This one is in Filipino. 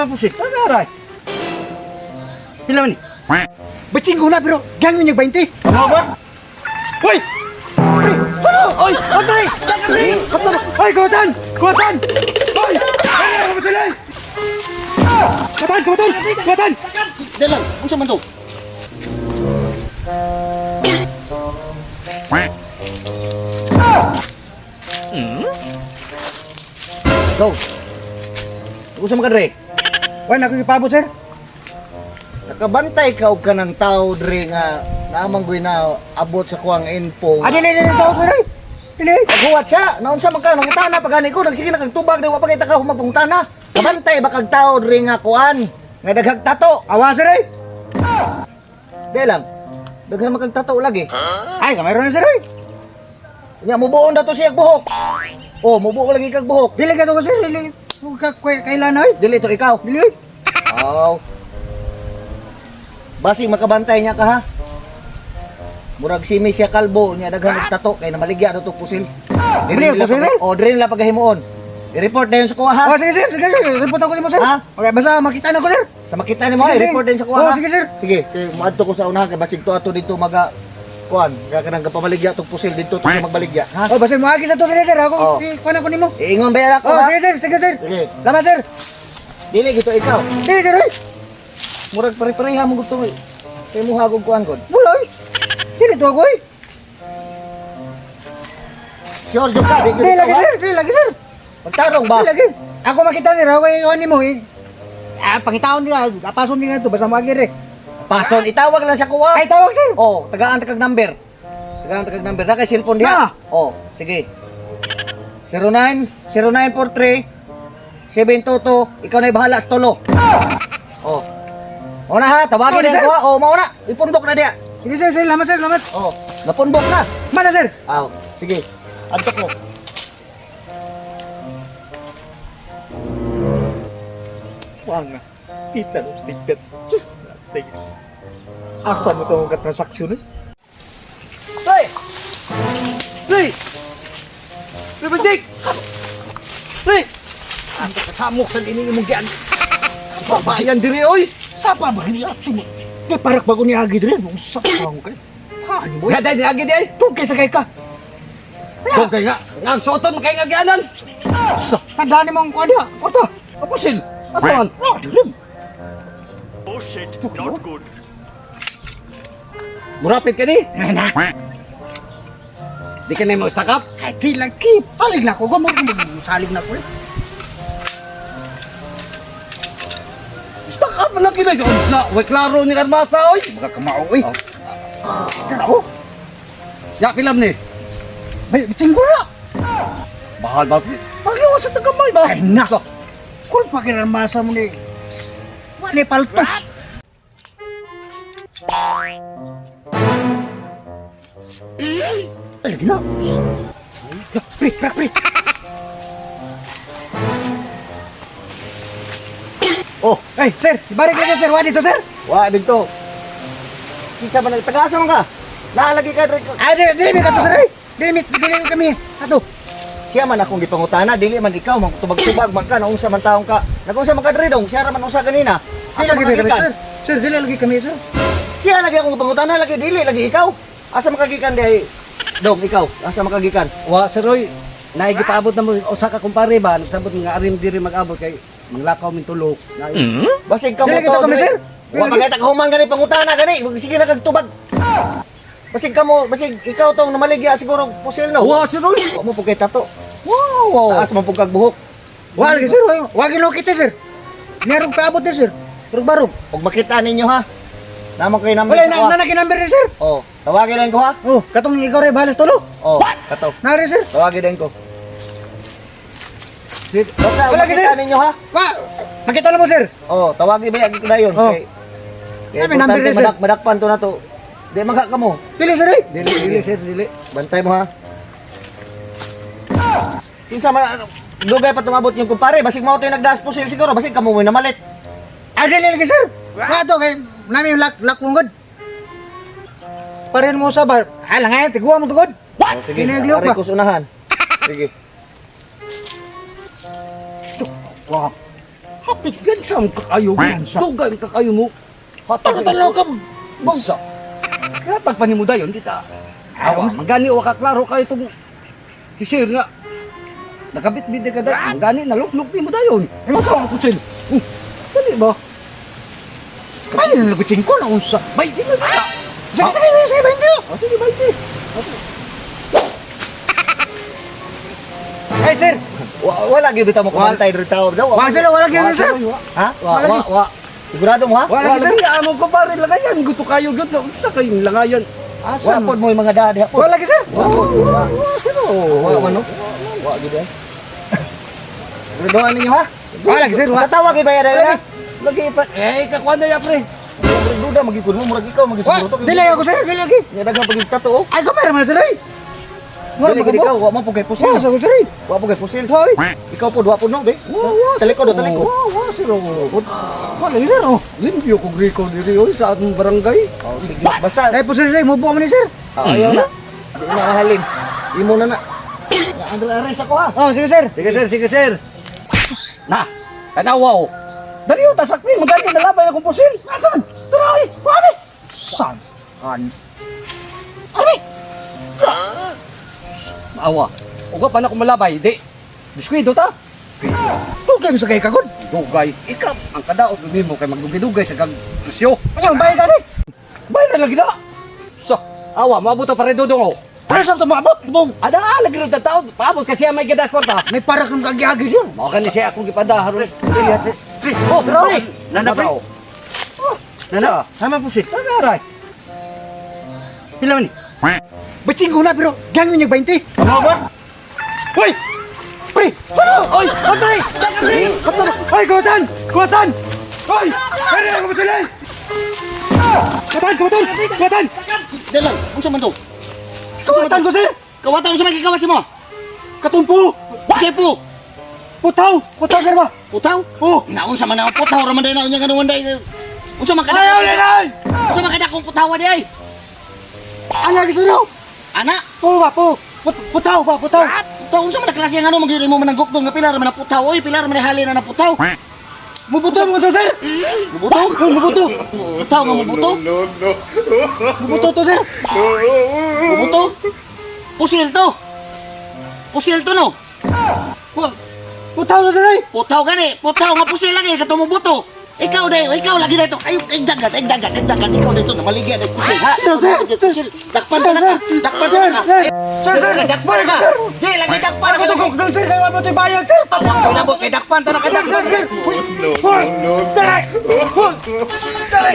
Pusil, tagaray. Pila man ni? Bacing ko na pero gangin niya 20. Ano ba? Hoy! Hoy! Patay! Hoy, kuwatan! Kuwatan! Hoy! Hoy! Ano ba sila? Kuwatan! Kuwatan! Kuwatan! Dahil lang, unsa man to? Go! Unsa man ka dre? Wala na ako ipabot, sir. Nakabantay ka og kanang tao dre nga naamanggoy na abot sa kuang info. Dili tao, sir. Dili. Paghuwat siya, naunsa man ka nangutana pagani ko nagsige na kag tubag wa pa kay taka humagpungtana. Kabantay ba kag tao dre nga kuan nga daghang tato. Awa, sir. Dahil lang, daghang makag tato lagi. Ay, kamero na, sir. Nya mubuon na to siya buhok. Oh, mubuo lagi kag buhok. Dili ka to, sir. Dili. Kailan, oy? Dili to ikaw. Dili. Aw. Basig makabantay niya ka ha. Murag simi siya kalbo niya daghang tato kay namaligya na to pusil. Dili, pusil? Dili nila paghimuon. I-report na yun sa kuha ha. Oh, sige, sir. Sige, sir. Report ako mo, sir. Ha? Okay, basta makita na ko, sir. Sa makita ni mo, Sige, i-report din sa kuha Oh, ha. sige, sir. Sige, kay maadto ko sa unahan kay basig to ato dito maga kuan, kaya kanang pamaligya tong pusil dito to sa magbaligya ha. Oh, basta mo agi sa to, sir. Ako, Oh. kuha na ko nimo. Iingon ba ako Oh, ha? sige, sir. Sige, sir. Sige. Salamat, sir. Dili gito ikaw. Sige, sir. Oy. Murag pare-pareha mo gusto eh. Kay mo hagog kuan kon. Wala, oy. Dili to ako, oy. Sure jud ka, di Dili lagi, sir. Dili lagi, sir. Magtarong ba? Dili lagi. Ako makita ni Rawa yung nimo, eh. Pangitaon niya, apason niya to, basta mo agi, re. Pason, itawag lang sa kuha. Ay, tawag, sir. Oh, tagaan ta kag number. Tagaan ta kag number. Na kay cellphone diha. Na. Oh, sige. 0943 722 ikaw na bahala sa tulo. Oh. Una ha, tawagin Oh, na sir. ko ha. Oh, mauna. Ipundok na diha. Sige, sir. Salamat, sir. Salamat. Oh, napundok na. Mana, sir? Aw, sige. Antok mo. Wang na. Kita no, sigat. Asa mo itong katransaksyon, eh? Hoy! Hey! Ribandik! Hey! Ang kasamok sa lining mong gian. Sa bayan diri, oy! Sa pa ba niya ito mo? Di parak bago ni Agi diri, mong sakang kay. Paano mo? Gada ni Agi di ay. Tugkay sa kay ka. Tugkay nga. Nga ang soton kay nga gianan. Sa, tandaan ni mong kuha niya. Oto, Apusil. Asaman. Oh shit, not good. Murapit ka ni. Nana, Di ka na mo sakap. ay di lagi. Salig na ko. Salig na ko, eh. Sakap lang kinay. Way klaro ni Karmasa oy. Mga kamao, eh. Ano? Ya pilam ni. May biting ko na. Bahal ba? Pagiwa sa tagamay ba? Ay, nako. Kung pakiramasa mo ni... Wali paltos. Ay, gina. Pre. Oh, Ay, sir. Ibalik na sir. Wadi to, sir. wa dito. Kisa man tagasa man ka. Naalagi ka dre. Ay, dili mi ka to, sir. Ay. Dili kami. Ato. Siya man akong gipangutana, dili man ikaw man tubag-tubag man ka naunsa man taong ka. Nagunsa man ka dre dong, siya ra man usa kanina. Dili Asa lagi man kami, kagikan? sir. Sir, dili lagi kami, sir. Siya lagi akong pangutana lagi dili lagi ikaw. Asa makagikan di dong ikaw? Asa makagikan? Wa sir oy. Naigi paabot na mo usa ka kumpare ba nagsabot nga arim diri mag-abot kay manglakaw min tulo. Basig ka mo Dili kita kami, sir. Wa magayta ka human gani pangutana gani. Sige na kag tubag. Basig ka mo, basig ikaw tong namaligya siguro pusil no. Wa sir oy. Wa mo pugkay tato. Wow. Taas man pug kag buhok. Wala lagi, sir. Wagi no kita, sir. Nerong paabot din, sir. Barog. Ug makita ninyo ha. Namang kay number Wala, sa kuha. na kinamber din, sir. Oh, tawagin din ko ha. Oh, katong ikaw rin balas tulo. Oh, kato. Nari, sir. Tawagin din ko. Sir, Basta Wala, makita sir. ninyo ha. Pa, makita na mo, sir. Oh, tawagin ba yung dayon. Oh. Kaya May number importante din, sir. madakpan to na to. Di magka ka mo. Dili, sir. Eh. dili sir dili. Bantay mo ha. Kinsa man dugay pa tumabot yung kumpare, basig mao to yung nagdaas pusil siguro, basig kamo mo namalit. Ay, dili lagi, sir. Wato, kay namin yung lak mong god. Parin mo sa bar. Ala nga yan, tiguan mo to god. Oh, sige. Pinagliw Ari pa. ko sa unahan. Sige. Wow. Hapit gansam kakayo. Gansa. Dugay kakayo mo. Hatag Tanaw ka. Bansa. Kaya tagpanin mo dayon, kita. Awa, magani o kaklaro kayo itong isir nga. Nakabit-bit ka dayon. Magani, nalukluk di mo dayon. Masa ang kutsil? Dali ba? Ano na nagutin ko na unsa? Bay, di ba ka? Sige, 20. O sige, bay, di. Eh, sir. Wala gyud bitaw mo kumantay diri tao daw. Wa sir, wala gyud sir. Ha? Wa. Sigurado mo ha? Wala lagi among ko pare langayan gusto kayo gud na unsa kayong langayan. Asa pod mo yung mga dadi hapon? Wala gyud sir. Sino? Wa ano? Wa gyud ay. Siguraduhan ninyo ha? Wala gyud sir. Sa tawag ibaya dali ha? Lagi pa. Kakuan na ya pre. Duda magikon mo murag ikaw Wa, magisiguro to. dili ako sir, dili lagi. Nya dagang pagitato oh. Ay, kamera man sir. Ay. Dili gid ikaw, wa mo pugay pusil. Wa sa ko sir. Wa pugay pusil. Hoy. Ikaw pod wa pod no, be. Talikod do talikod. Wa siro. Wala sir oh. Limpyo ko griko diri oy sa atong barangay. Oh, sige. Basta Ay po sir, mo buo man ni sir. ayaw na. Di na kahalin. Imo na na. Andal ares ako ha. Oh, sige sir. Sige sir. Na. Tanawa oh. Dali oh tasakmi magani na labay akong pusil. Nasaan? Turay. Kuani. San? Ami. Maawa. Uga pa na ko malabay, di. Diskwido ta. Tugay mo sa kay kagod. Dugay. Ikaw ang kadaot mo kay magdugay-dugay sa kag presyo. Ano bayad gani? Bay na lagi na. So, awa maabot pa rin dudong oh. Pero sa tumabot, bong. Ada lagi rin taon. Paabot kasi may gidasport ha. May parak ng kagihagi yun. Mao kan siya akong gipada haron. Dili ha. Oh, bro. Nana, pre. Nana. Sama po sir. Tagaray. Pila man ni? Bacing ko na pero gangyo niya 20. Ano ba? Hoy! Pre! Sano? Hoy! Patay! Hoy! Kawatan! Kawatan! Hoy! Kaya ako ba sila? Kawatan! Kawatan! Kawatan! Dalang, unsa man to? Kawatan ko sir! Kawata unsa man gikawat mo? Katumpo! Jepo. Putaw! Putaw sir ba? Putaw? Oh! Naon sa man ang putaw ra man day na unya ganun day. Unsa man Ayaw kada? nilay! Unsa man kada kong putawa day? Ano lagi sir? Ana, Po ba po? Putaw ba? Putaw! taon unsa man klase ang ano magiri mo man gukdong nga pilar man na putaw oy, pilar man halin na putaw. Mubuto mo to sir! Mubuto? Mubuto! Putaw nga mubuto? Mubuto to sir! Mubuto? Pusil to. Pusil to no. Putaw to sir ay! Putaw gani, putaw nga pusil lagi katong mubuto. Ikaw day, ikaw lagi dito. Ay, dagat. Ikaw dito na maligya day pusil ha. Pusil. Dakpan ka na. Dakpan ka na. Sir! Dakpan ka. Di lagi dakpan ka. Ako to sir! Kaya mo ito bayad sir! Sinabot kay dakpan ta na ka dakpan. Hoy! Taray! Hoy! Taray!